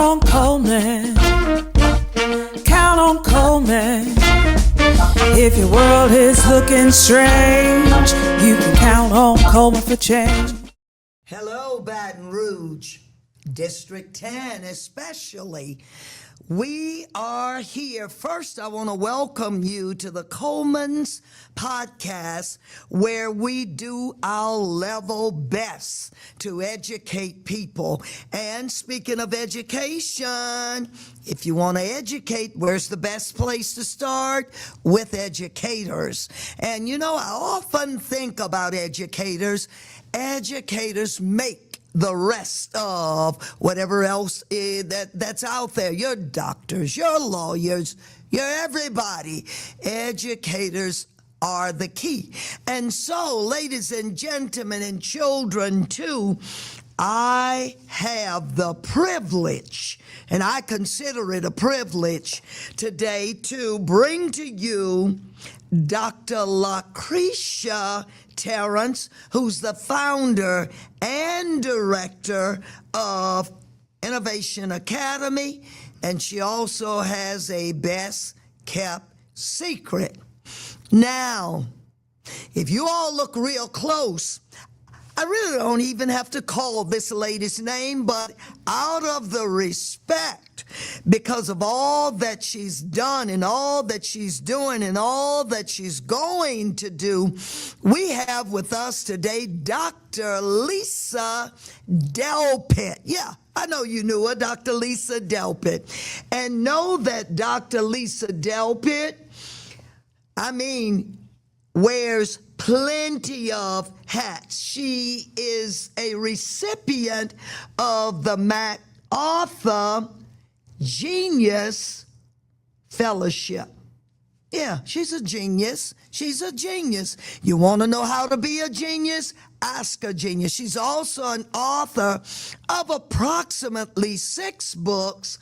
on Coleman. Count on Coleman. If your world is looking strange, you can count on Coleman for change. Hello, Baton Rouge, District 10 especially. We are here. First, I want to welcome you to the Coleman's podcast, where we do our level best to educate people. And speaking of education, if you want to educate, where's the best place to start? With educators. And you know, I often think about educators. Educators make the rest of whatever else that's out there. Your doctors, your lawyers, your everybody. Educators are the key. And so, ladies and gentlemen, and children too, I have the privilege, and I consider it a privilege today, to bring to you Dr. Lucretia Terrance, who's the founder and director of Innovation Academy, and she also has a best kept secret. Now, if you all look real close, I really don't even have to call this lady's name, but out of the respect, because of all that she's done and all that she's doing and all that she's going to do, we have with us today Dr. Lisa Delpit. Yeah, I know you knew her, Dr. Lisa Delpit. And know that Dr. Lisa Delpit, wears plenty of hats. She is a recipient of the MacArthur Genius Fellowship. Yeah, she's a genius. She's a genius. You want to know how to be a genius? Ask a genius. She's also an author of approximately 6 books,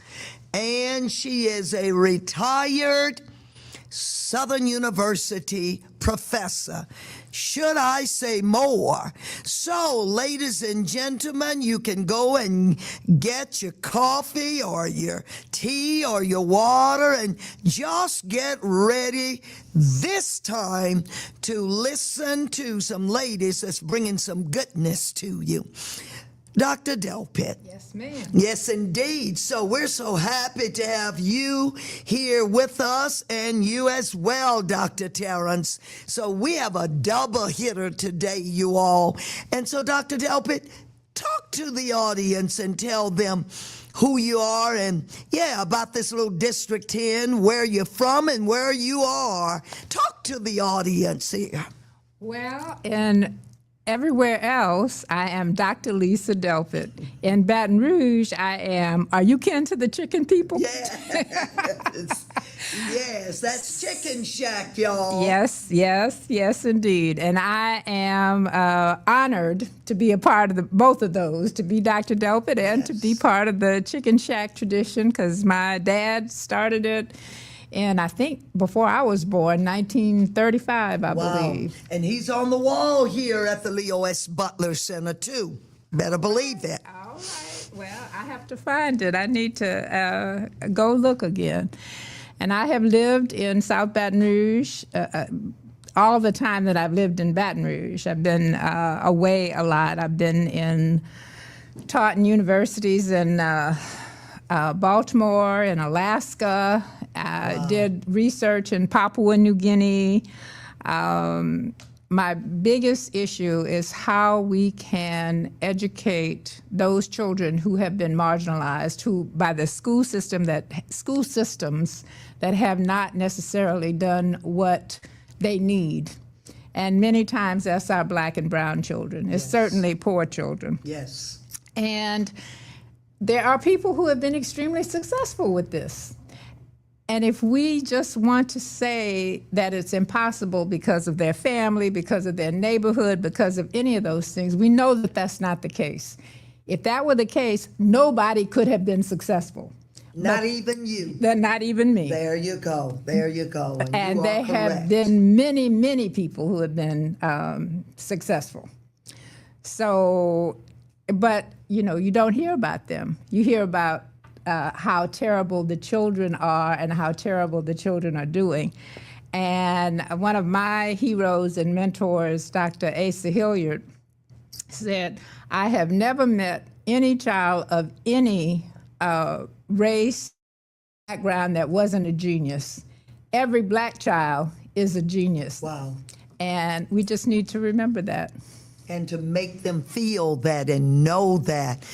and she is a retired Southern University professor. Should I say more? So, ladies and gentlemen, you can go and get your coffee or your tea or your water and just get ready this time to listen to some ladies that's bringing some goodness to you. Dr. Delpit. Yes, ma'am. Yes, indeed. So we're so happy to have you here with us, and you as well, Dr. Terrance. So we have a double hitter today, you all. And so, Dr. Delpit, talk to the audience and tell them who you are and, about this little District 10, where you're from and where you are. Talk to the audience here. Well, everywhere else, I am Dr. Lisa Delpit. In Baton Rouge, I am, are you kin to the chicken people? Yes, yes, that's Chicken Shack, y'all. Yes, indeed. And I am honored to be a part of both of those, to be Dr. Delpit and to be part of the Chicken Shack tradition, because my dad started it. And I think before I was born, 1935, I believe. And he's on the wall here at the Leo S. Butler Center, too. Better believe it. All right. Well, I have to find it. I need to go look again. And I have lived in South Baton Rouge all the time that I've lived in Baton Rouge. I've been away a lot. I've been taught in universities in Baltimore and Alaska. I did research in Papua New Guinea. My biggest issue is how we can educate those children who have been marginalized, who by the school systems that have not necessarily done what they need. And many times that's our Black and brown children. It's certainly poor children. Yes. And there are people who have been extremely successful with this. And if we just want to say that it's impossible because of their family, because of their neighborhood, because of any of those things, we know that that's not the case. If that were the case, nobody could have been successful. Not even you. Not even me. There you go. There you go. And you there are have been many, many people who have been successful. So, but, you know, you don't hear about them. You hear about how terrible the children are and how terrible the children are doing. And one of my heroes and mentors, Dr. Asa Hilliard, said, I have never met any child of any race, background that wasn't a genius. Every black child is a genius. Wow. And we just need to remember that. And to make them feel that and know that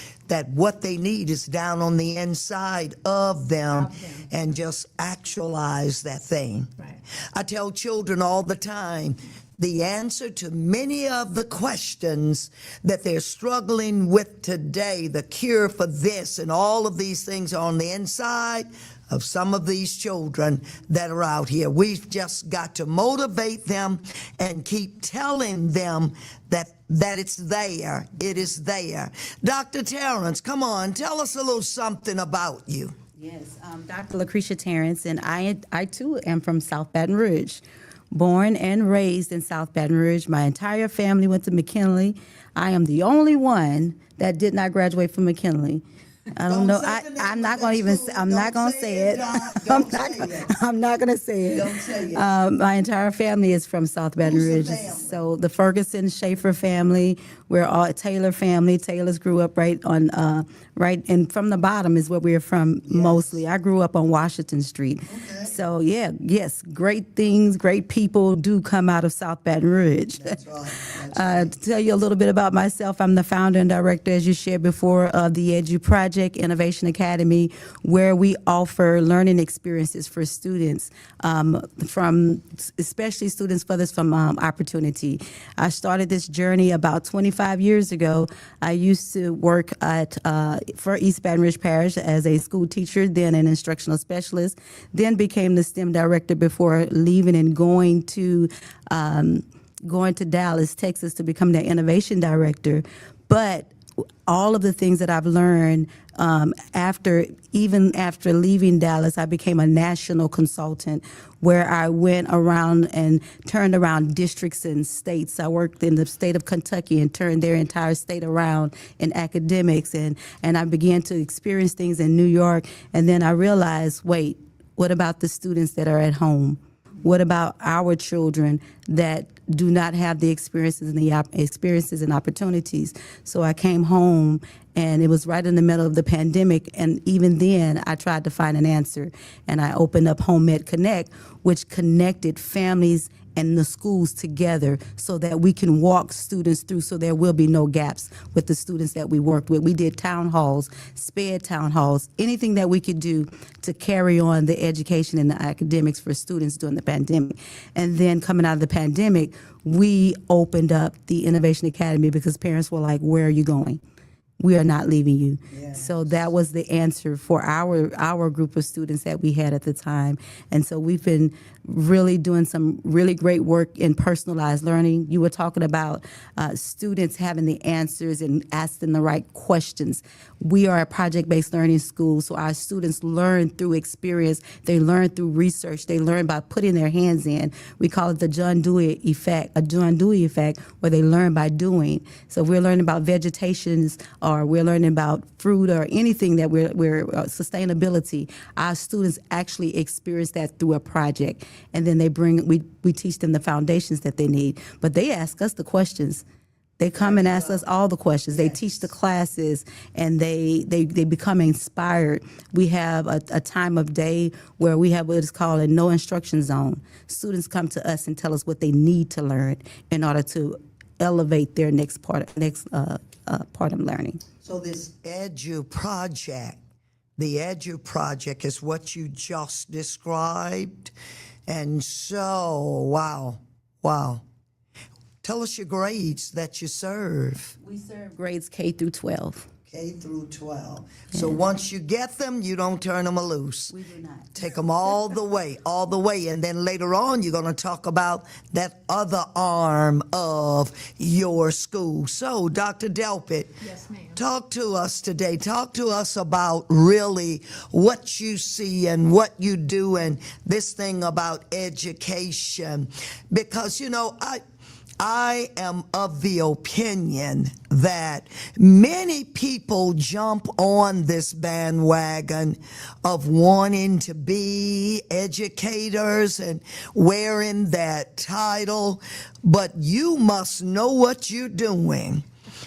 what they need is down on the inside of them, and just actualize that thing. Right. I tell children all the time, the answer to many of the questions that they're struggling with today, the cure for this and all of these things are on the inside of some of these children that are out here. We've just got to motivate them and keep telling them that it's there. It is there. Dr. Terrance, come on, tell us a little something about you. Yes, Dr. Lucretia Terrance, and I too am from South Baton Rouge. Born and raised in South Baton Rouge. My entire family went to McKinley. I am the only one that did not graduate from McKinley. I don't know. I'm not going to even. I'm not going to say it. I'm not going to say it. Don't say it. My entire family is from South Baton Rouge. So the Ferguson Schaefer family, we're all a Taylor family. Taylors grew up right and from the bottom is where we're from mostly. I grew up on Washington Street. Okay. So yes, great things, great people do come out of South Baton Rouge. That's right. To tell you a little bit about myself, I'm the founder and director, as you shared before, of the Edu Project Innovation Academy, where we offer learning experiences for students, especially students furthest from opportunity. I started this journey about 25 years ago. I used to work for East Baton Rouge Parish as a school teacher, then an instructional specialist, then became the STEM director before leaving and going to Dallas, Texas to become the innovation director. But all of the things that I've learned after leaving Dallas, I became a national consultant where I went around and turned around districts and states. I worked in the state of Kentucky and turned their entire state around in academics, and I began to experience things in New York. And then I realized, wait, what about the students that are at home? What about our children that do not have the experiences and opportunities? So I came home, and it was right in the middle of the pandemic, and even then I tried to find an answer, and I opened up Home Ed Connect, which connected families and the schools together so that we can walk students through, so there will be no gaps with the students that we worked with. We did town halls, sped town halls, anything that we could do to carry on the education and the academics for students during the pandemic. And then coming out of the pandemic, we opened up the Innovation Academy because parents were like, where are you going? We are not leaving you. Yes. So that was the answer for our group of students that we had at the time. And so we've been really doing some really great work in personalized learning. You were talking about students having the answers and asking the right questions. We are a project-based learning school, so our students learn through experience. They learn through research. They learn by putting their hands in. We call it the John Dewey effect, where they learn by doing. So if we're learning about vegetations, or we're learning about fruit, or anything that we're sustainability, our students actually experience that through a project. And then we teach them the foundations that they need. But they ask us the questions. They come and ask us all the questions. They teach the classes, and they become inspired. We have a time of day where we have what is called a no instruction zone. Students come to us and tell us what they need to learn in order to elevate their next part of learning. So this Edu Project, the Edu Project is what you just described. And so, wow. Tell us your grades that you serve. We serve grades K through 12. K through 12. So once you get them, you don't turn them loose. We do not. Take them all the way. And then later on, you're going to talk about that other arm of your school. So, Dr. Delpit, Yes, ma'am. talk to us today. Talk to us about really what you see and what you do and this thing about education. Because, I am of the opinion that many people jump on this bandwagon of wanting to be educators and wearing that title, but you must know what you're doing.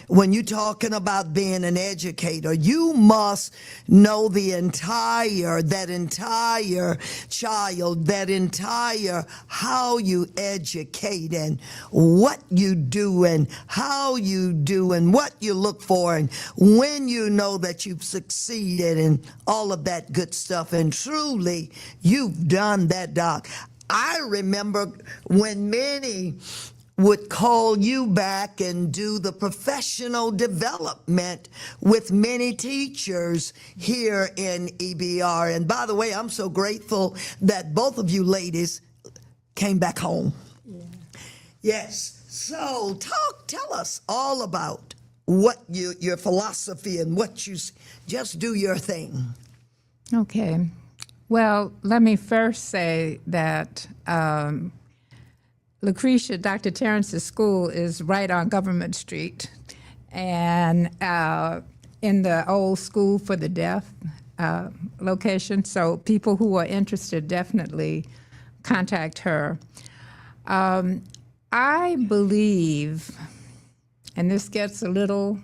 When you're talking about being an educator, you must know that entire child, that entire how you educate and what you do and how you do and what you look for and when you know that you've succeeded and all of that good stuff. And truly, you've done that, Doc. I remember when many would call you back and do the professional development with many teachers here in EBR. And by the way, I'm so grateful that both of you ladies came back home. Yeah. Yes. So tell us all about what your philosophy and what you just do your thing. Okay. Well, let me first say that Lucretia, Dr. Terrance's school is right on Government Street, and in the old school for the deaf location. So people who are interested definitely contact her. I believe, and this gets a little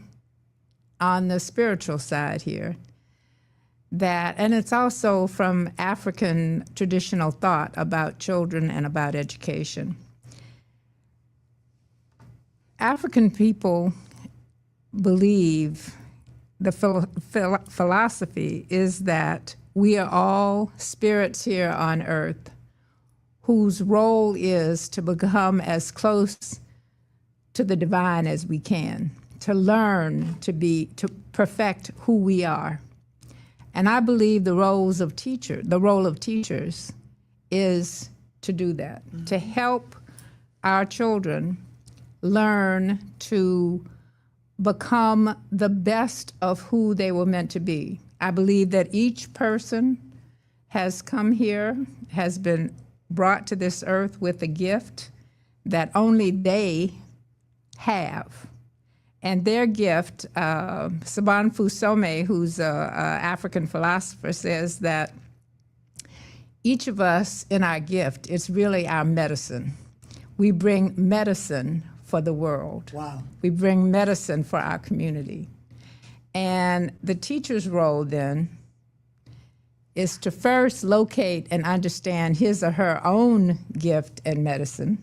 on the spiritual side here, that, and it's also from African traditional thought about children and about education. African people believe the philosophy is that we are all spirits here on earth whose role is to become as close to the divine as we can, to learn to perfect who we are. And I believe the role of teachers is to do that, to help our children learn to become the best of who they were meant to be. I believe that each person has come here, has been brought to this earth with a gift that only they have. And their gift, Saban Fusome, who's an African philosopher, says that each of us in our gift is really our medicine. We bring medicine for the world. Wow. We bring medicine for our community. And the teacher's role then is to first locate and understand his or her own gift and medicine.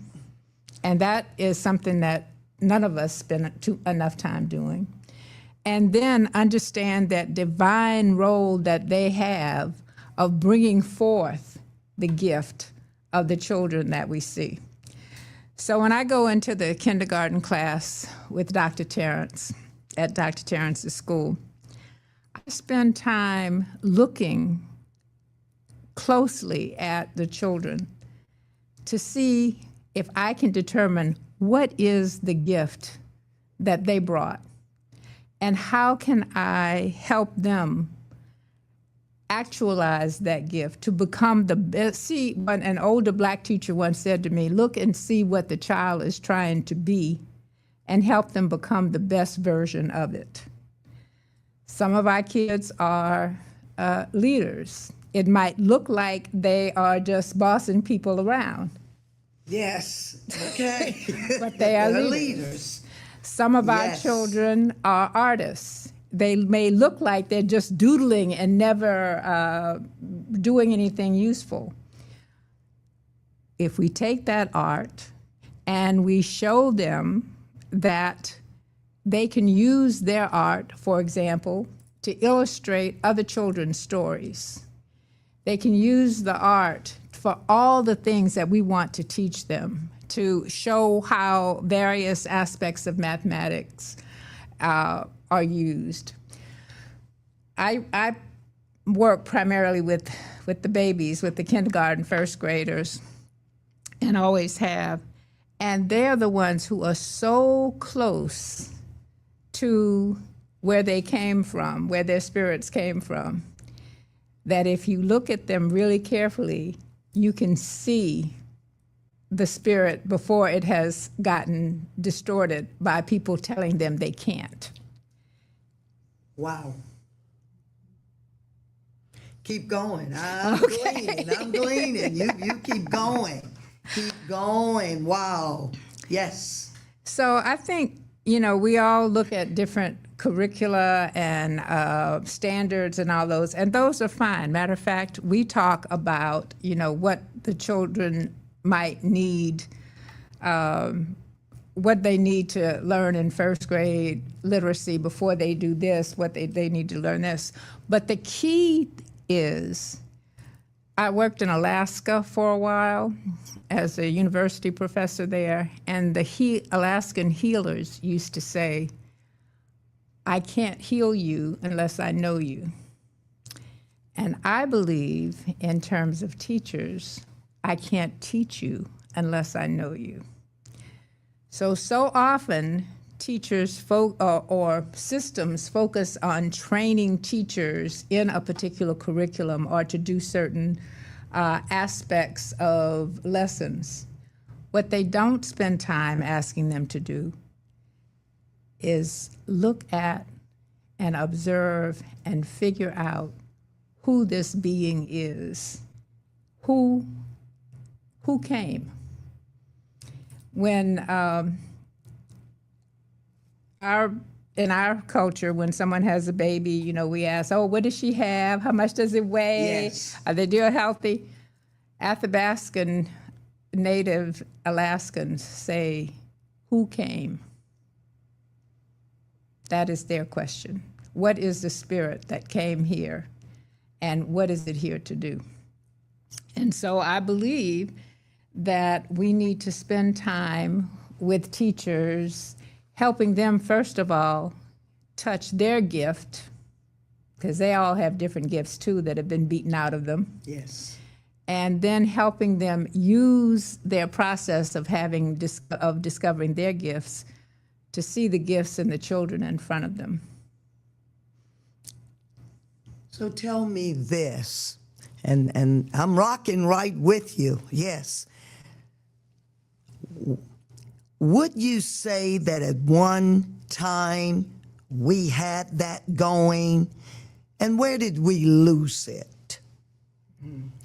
And that is something that none of us spend enough time doing. And then understand that divine role that they have of bringing forth the gift of the children that we see. So when I go into the kindergarten class with Dr. Terrance at Dr. Terrance's school, I spend time looking closely at the children to see if I can determine what is the gift that they brought and how can I help them actualize that gift to become the best. See, when an older black teacher once said to me, look and see what the child is trying to be and help them become the best version of it. Some of our kids are leaders. It might look like they are just bossing people around. Yes, okay. But they are leaders. Some of our children are artists. They may look like they're just doodling and never doing anything useful. If we take that art and we show them that they can use their art, for example, to illustrate other children's stories. They can use the art for all the things that we want to teach them, to show how various aspects of mathematics are used. I work primarily with the babies, with the kindergarten, first graders, and always have. And they're the ones who are so close to where they came from, where their spirits came from, that if you look at them really carefully, you can see the spirit before it has gotten distorted by people telling them they can't. Wow. Keep going. I'm gleaning. You keep going. Keep going. Wow. Yes. So I think, we all look at different curricula and standards and all those, and those are fine. Matter of fact, we talk about, what the children might need, what they need to learn in first grade literacy before they do this, what they need to learn this. But the key is, I worked in Alaska for a while as a university professor there, and the Alaskan healers used to say, I can't heal you unless I know you. And I believe, in terms of teachers, I can't teach you unless I know you. So often, teachers or systems focus on training teachers in a particular curriculum or to do certain aspects of lessons. What they don't spend time asking them to do is look at and observe and figure out who this being is, who came. When in our culture, when someone has a baby, we ask, oh, what does she have? How much does it weigh? Yes. Are they doing healthy? Athabascan native Alaskans say, who came? That is their question. What is the spirit that came here, and what is it here to do? And so I believe that we need to spend time with teachers, helping them, first of all, touch their gift, because they all have different gifts too that have been beaten out of them. Yes. And then helping them use their process of discovering their gifts to see the gifts in the children in front of them. So tell me this, and I'm rocking right with you, yes. Would you say that at one time we had that going, and where did we lose it?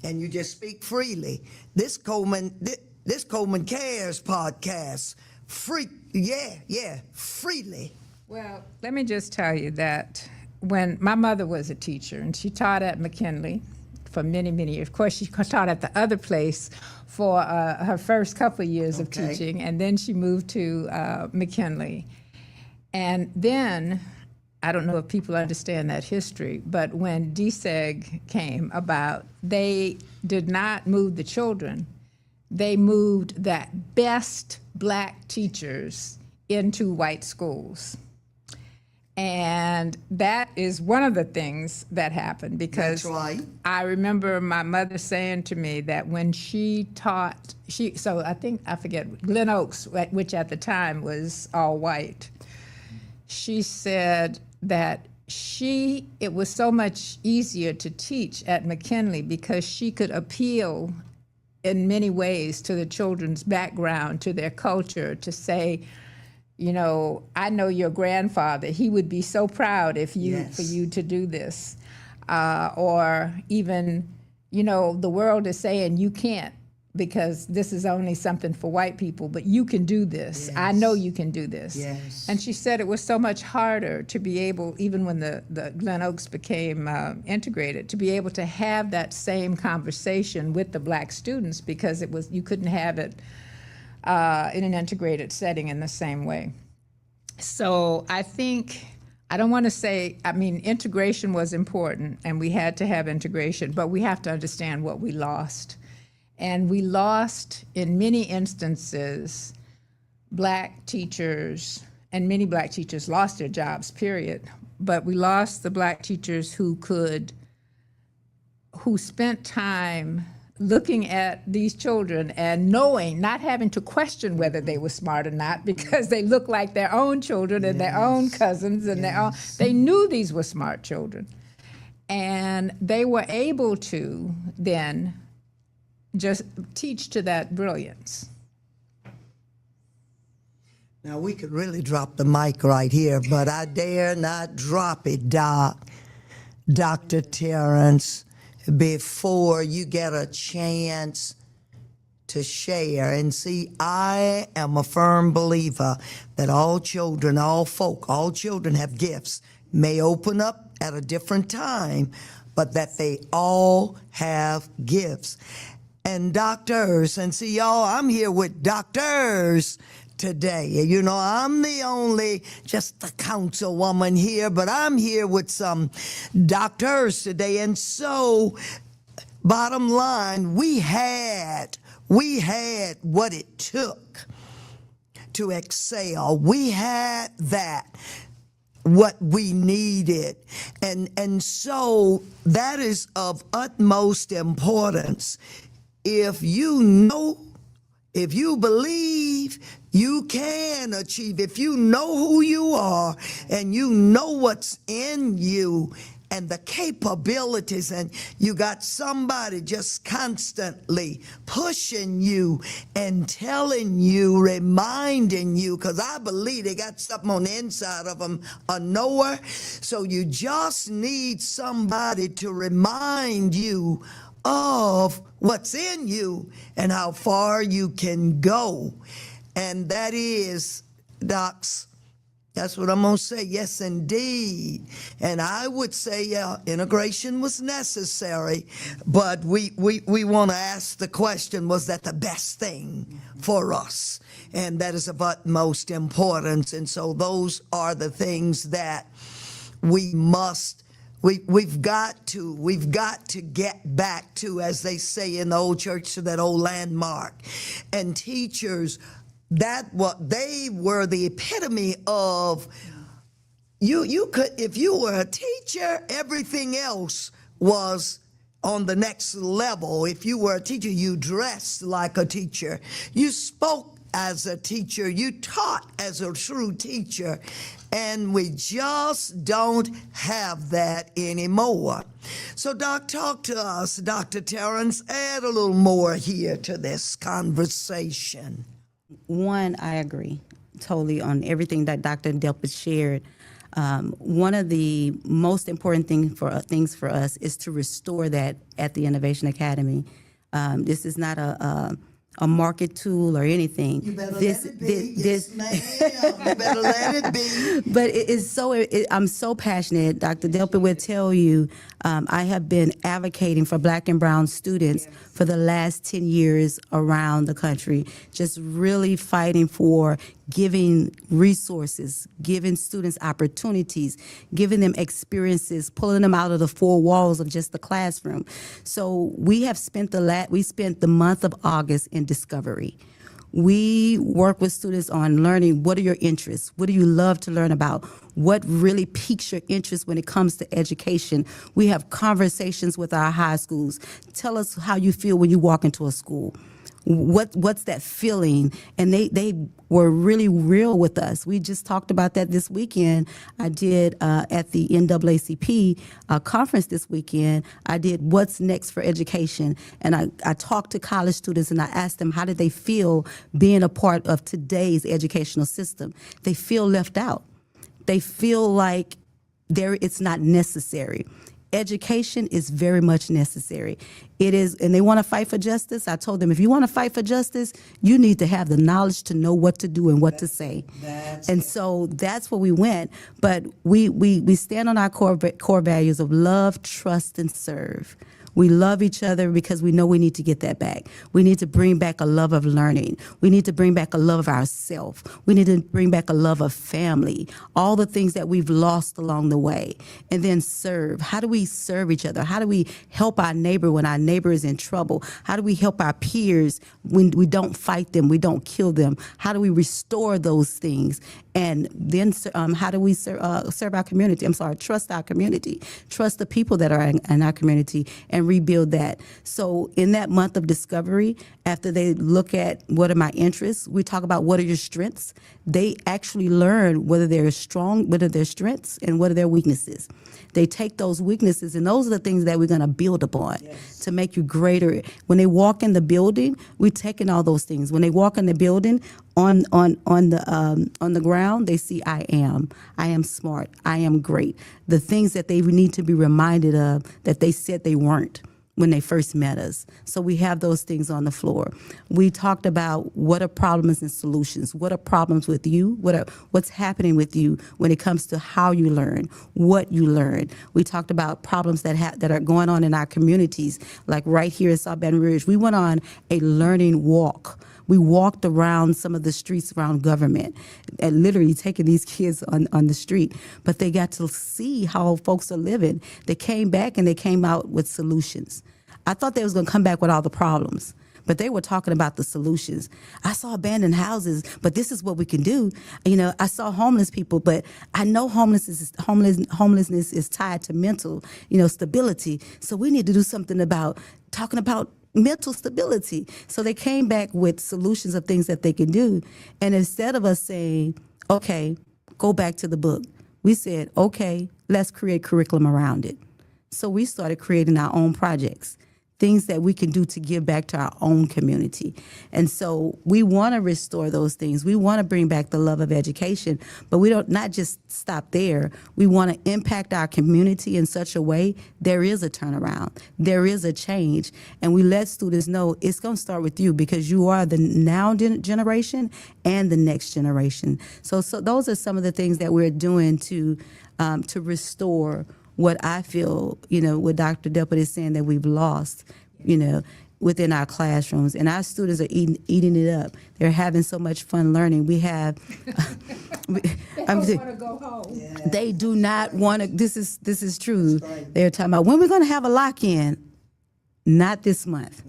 And you just speak freely. This Coleman Cares podcast, freely. Well, let me just tell you that when my mother was a teacher, and she taught at McKinley for many, many years. Of course, she taught at the other place for her first couple of years of teaching, and then she moved to McKinley. And then, I don't know if people understand that history, but when DSEG came about, they did not move the children. They moved the best black teachers into white schools. And that is one of the things that happened, because That's right. I remember my mother saying to me that when she taught, I forget, Glen Oaks, which at the time was all white, she said that it was so much easier to teach at McKinley because she could appeal in many ways to the children's background, to their culture, to say, I know your grandfather. He would be so proud for you to do this. Or even, the world is saying you can't because this is only something for white people, but you can do this. Yes. I know you can do this. Yes. And she said it was so much harder to be able, even when the Glen Oaks became integrated, to be able to have that same conversation with the black students, because you couldn't have it in an integrated setting in the same way. So I don't want to say, integration was important, and we had to have integration, but we have to understand what we lost. And we lost, in many instances, black teachers, and many black teachers lost their jobs, period. But we lost the black teachers who spent time looking at these children and knowing, not having to question whether they were smart or not, because they looked like their own children and their own cousins, and they knew these were smart children. And they were able to then just teach to that brilliance. Now, we could really drop the mic right here, but I dare not drop it, Dr. Terrance, before you get a chance to share. And see, I am a firm believer that all children, all folk, all children have gifts, may open up at a different time, but that they all have gifts. And doctors, and see, y'all, I'm here with doctors today. You know, I'm the only, just a councilwoman here, but I'm here with some doctors today. And so, bottom line, we had what it took to excel. We had that, what we needed. And so that is of utmost importance. If you know, if you believe, you can achieve. If you know who you are and you know what's in you and the capabilities, and you got somebody just constantly pushing you and telling you, reminding you, because I believe they got something on the inside of them, a knower. So you just need somebody to remind you of what's in you and how far you can go. And that is, docs, that's what I'm going to say. Yes, indeed. And I would say, yeah, integration was necessary, but we want to ask the question, was that the best thing for us? And that is of utmost importance. And so those are the things that we must, we've got to get back to, as they say in the old church, to that old landmark. And teachers, that what they were the epitome of, you could, if you were a teacher, everything else was on the next level. If you were a teacher, you dressed like a teacher, you spoke as a teacher, you taught as a true teacher, and we just don't have that anymore. So, Doc, talk to us, Dr. Terrance, add a little more here to this conversation. One, I agree totally on everything that Dr. Delpit shared. One of the most important things for us is to restore that at the Innovation Academy. This is not a market tool or anything. You better let it be. Yes, ma'am. You better let it be. But it is so. I'm so passionate. Dr. Delpit will tell you, I have been advocating for Black and Brown students for the last 10 years around the country, just really fighting for giving resources, giving students opportunities, giving them experiences, pulling them out of the four walls of just the classroom. So we have spent the month of August in discovery. We work with students on learning, what are your interests? What do you love to learn about? What really piques your interest when it comes to education? We have conversations with our high schools. Tell us how you feel when you walk into a school. What's that feeling? And they were really real with us. We just talked about that this weekend. I did at the NAACP conference this weekend. I did What's Next for Education, and I talked to college students and I asked them how did they feel being a part of today's educational system. They feel left out. They feel like it's not necessary. Education is very much necessary. It is, and they want to fight for justice. I told them, if you want to fight for justice, you need to have the knowledge to know what to do and what to say. So that's where we went. But we stand on our core values of love, trust, and serve. We love each other because we know we need to get that back. We need to bring back a love of learning. We need to bring back a love of ourselves. We need to bring back a love of family, all the things that we've lost along the way. And then serve. How do we serve each other? How do we help our neighbor when our neighbor is in trouble? How do we help our peers when we don't fight them, we don't kill them? How do we restore those things? And then how do we serve our community? Trust our community. Trust the people that are in our community and rebuild that. So in that month of discovery, After they look at what are my interests, we talk about what are your strengths. They actually learn whether they're strong, what are their strengths, and what are their weaknesses. They take those weaknesses, and those are the things that we're going to build upon to make you greater. When they walk in the building, we're taking all those things. When they walk in the building, on the ground, they see I am smart, I am great. The things that they need to be reminded of that they said they weren't when they first met us. So we have those things on the floor. We talked about what are problems and solutions. What are problems with you? What's happening with you when it comes to how you learn, what you learn. We talked about problems that are going on in our communities, like right here in South Baton Rouge. We went on a learning walk. We walked around some of the streets around government and literally taking these kids on the street. But they got to see how folks are living. They came back and they came out with solutions. I thought they was going to come back with all the problems, but they were talking about the solutions. I saw abandoned houses, but this is what we can do. I saw homeless people, but I know homelessness is tied to mental, stability. So we need to do something about talking about mental stability. So they came back with solutions of things that they can do. And instead of us saying, okay, go back to the book, we said, okay, let's create curriculum around it. So we started creating our own projects, things that we can do to give back to our own community. And so we want to restore those things. We want to bring back the love of education, but we don't not just stop there. We want to impact our community in such a way there is a turnaround, there is a change, and we let students know it's going to start with you because you are the now generation and the next generation. So those are some of the things that we're doing to restore what I feel, what Dr. Delpit is saying that we've lost, within our classrooms. And our students are eating it up. They're having so much fun learning. We have... They don't want to go home. Yeah. They do not want to... This is true. They're talking about, when we're going to have a lock-in? Not this month.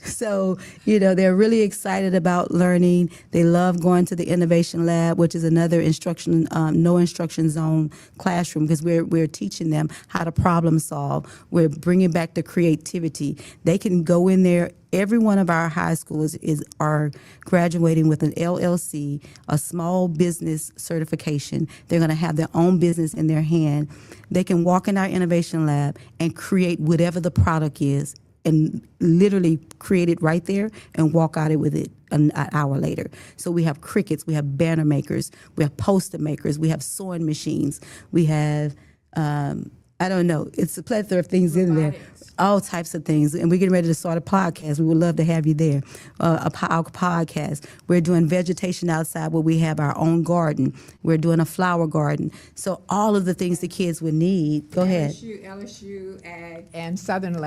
So, they're really excited about learning. They love going to the Innovation Lab, which is another no instruction zone classroom, because we're teaching them how to problem solve. We're bringing back the creativity. They can go in there. Every one of our high schools are graduating with an LLC, a small business certification. They're going to have their own business in their hand. They can walk in our innovation lab and create whatever the product is and literally create it right there and walk out with it an hour later. So we have Cricuts, we have banner makers, we have poster makers, we have sewing machines, we have, I don't know, it's a plethora of things in there. All types of things. And we're getting ready to start a podcast. We would love to have you there. Our podcast. We're doing vegetation outside where we have our own garden. We're doing a flower garden. So all of the things the kids would need. Go ahead. LSU Ag and Southern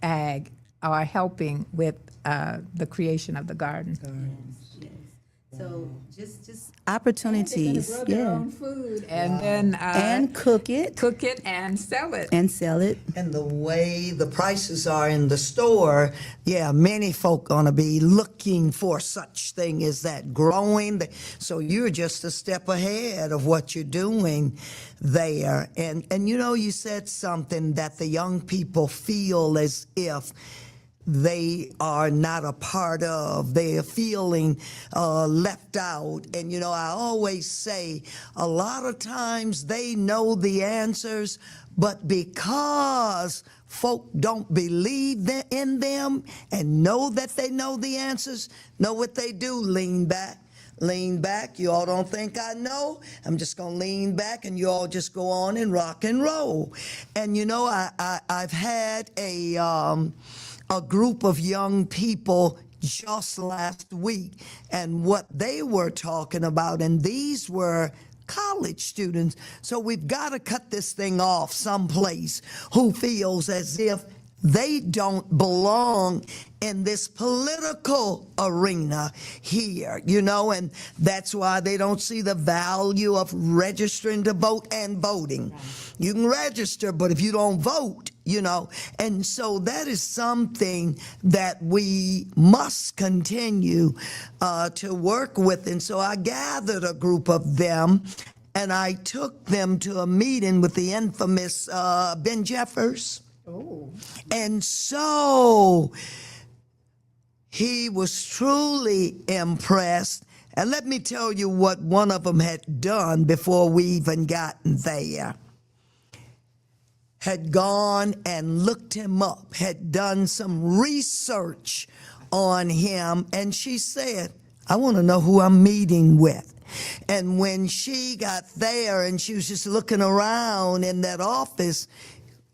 Ag are helping with the creation of the garden. So just opportunities. Grow their own food and then and cook it and sell it. and sell it. And the way the prices are in the store, many folk gonna be looking for such thing as that growing. So you're just a step ahead of what you're doing there. And you said something that the young people feel as if they are not a part of. They are feeling left out. And, I always say a lot of times they know the answers, but because folk don't believe in them and know that they know the answers, know what they do? Lean back. Lean back. You all don't think I know? I'm just going to lean back and you all just go on and rock and roll. And, I've had a group of young people just last week, and what they were talking about, and these were college students. So we've got to cut this thing off someplace who feels as if they don't belong in this political arena here, and that's why they don't see the value of registering to vote and voting. You can register, but if you don't vote, and so that is something that we must continue to work with. And so I gathered a group of them and I took them to a meeting with the infamous Ben Jeffers. Oh. And so he was truly impressed. And let me tell you what one of them had done before we even gotten there. Had gone and looked him up, had done some research on him, and she said, I want to know who I'm meeting with. And when she got there and she was just looking around in that office,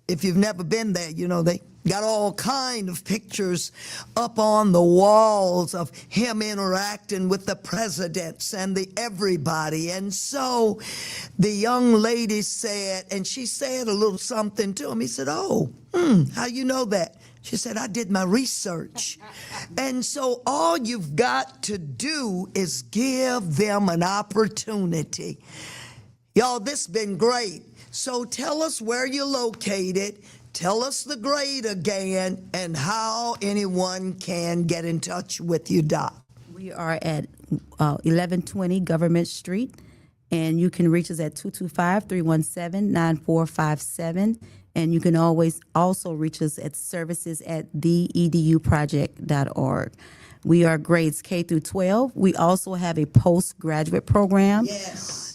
if you've never been there, you know, they got all kind of pictures up on the walls of him interacting with the presidents and the everybody. And so the young lady said, and she said a little something to him. He said, how you know that? She said, I did my research. And so all you've got to do is give them an opportunity. Y'all, this has been great. So tell us where you're located. Tell us the grade again and how anyone can get in touch with you, Doc. We are at 1120 Government Street, and you can reach us at 225-317-9457. And you can always also reach us at services@theeduproject.org. We are grades K through 12. We also have a postgraduate program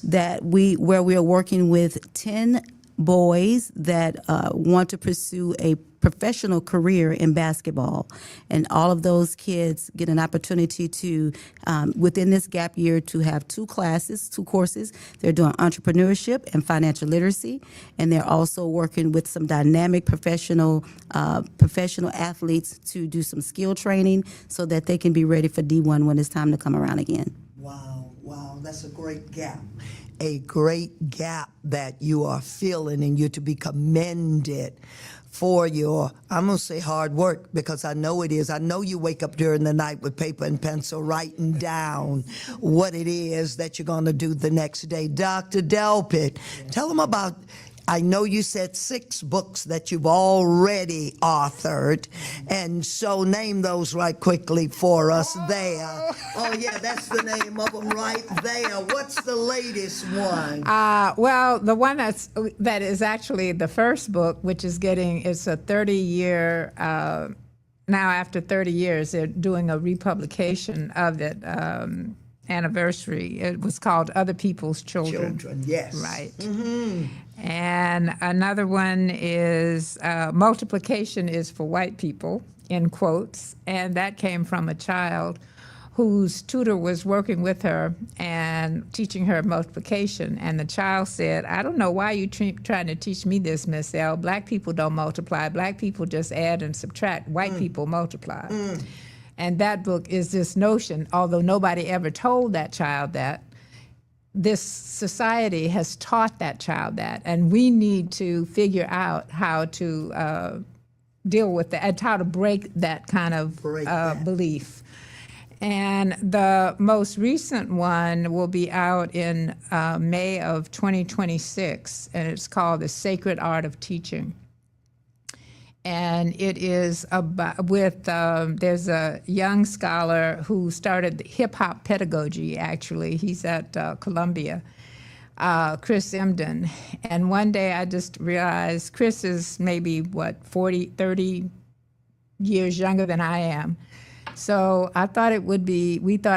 where we are working with 10 boys that want to pursue a professional career in basketball. And all of those kids get an opportunity to, within this gap year, to have two courses. They're doing entrepreneurship and financial literacy. And they're also working with some dynamic professional athletes to do some skill training so that they can be ready for D1 when it's time to come around again. Wow, that's a great gap. A great gap that you are feeling, and you're to be commended for your, I'm going to say hard work, because I know it is. I know you wake up during the night with paper and pencil writing down what it is that you're going to do the next day. Dr. Delpit, tell them about, I know you said 6 books that you've already authored, and so name those right quickly for us there. Oh, yeah, that's the name of them right there. What's the latest one? Well, the one that is actually the first book, which is it's a 30-year, now after 30 years, they're doing a republication of it, anniversary. It was called Other People's Children. Yes. Right. And another one is Multiplication is for White People, in quotes, and that came from a child whose tutor was working with her and teaching her multiplication. And the child said, I don't know why you trying to teach me this, Miss L. Black people don't multiply. Black people just add and subtract. White people multiply. And that book is this notion, although nobody ever told that child that, this society has taught that child that, and we need to figure out how to deal with that, and how to break that kind of belief. And the most recent one will be out in May of 2026, and it's called The Sacred Art of Teaching. And it is about there's a young scholar who started hip-hop pedagogy, actually. He's at Columbia, Chris Emden. And one day I just realized Chris is maybe, 30 years younger than I am. So we thought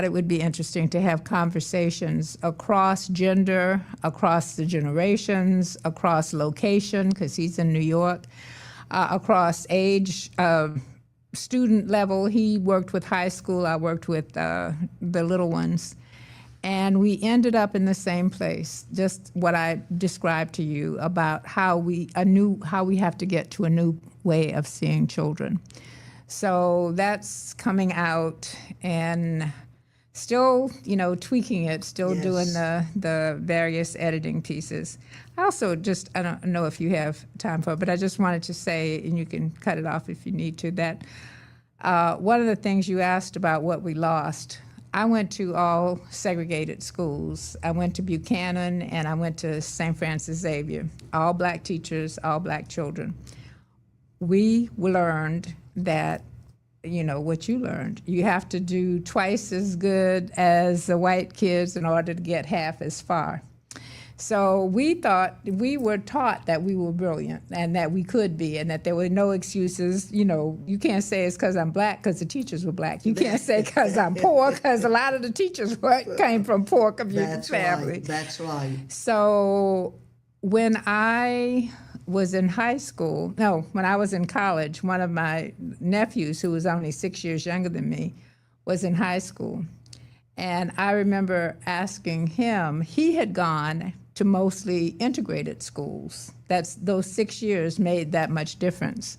it would be interesting to have conversations across gender, across the generations, across location, because he's in New York, across age, student level. He worked with high school, I worked with the little ones. And we ended up in the same place, just what I described to you about how we have to get to a new way of seeing children. So that's coming out, and still, tweaking it, still doing the various editing pieces. I also I don't know if you have time for it, but I just wanted to say, and you can cut it off if you need to, that one of the things you asked about what we lost, I went to all segregated schools. I went to Buchanan and I went to St. Francis Xavier, all black teachers, all black children. We learned that, what you learned. You have to do twice as good as the white kids in order to get half as far. So we were taught that we were brilliant and that we could be, and that there were no excuses. You know, you can't say it's because I'm black because the teachers were black. You can't say because I'm poor because a lot of the teachers came from poor community families. That's right. So when I was in high school, no, when I was in college, one of my nephews, who was only 6 years younger than me, was in high school. And I remember asking him, he had gone to mostly integrated schools. Those 6 years made that much difference.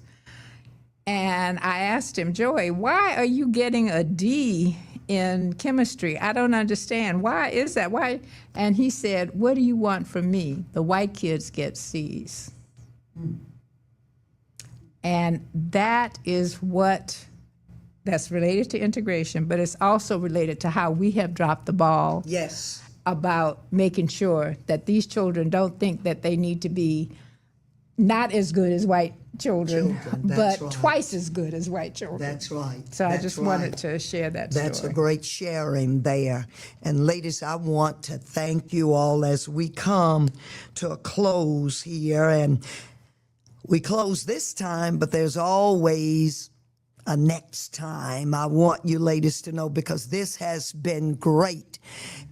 And I asked him, Joey, why are you getting a D in chemistry? I don't understand. Why is that? Why? And he said, what do you want from me? The white kids get C's. And that is that's related to integration, but it's also related to how we have dropped the ball. Yes. About making sure that these children don't think that they need to be not as good as white children, but right. twice as good as white children. That's right. So I just wanted right. to share that That's story. a great sharing there. And ladies, I want to thank you all as we come to a close here. And we close this time, but there's always a next time. I want you ladies to know, because this has been great.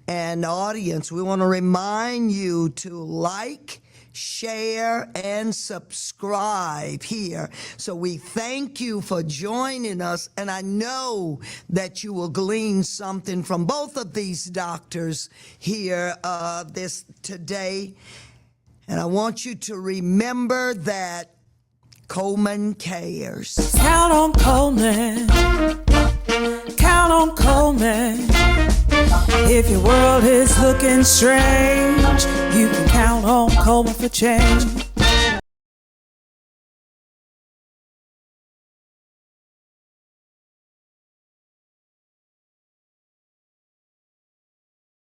And audience, we want to remind you to like, share, and subscribe here. So we thank you for joining us, and I know that you will glean something from both of these doctors here today. And I want you to remember that Coleman cares. Count on Coleman. Count on Coleman. If your world is looking strange, you can count on Coleman for change.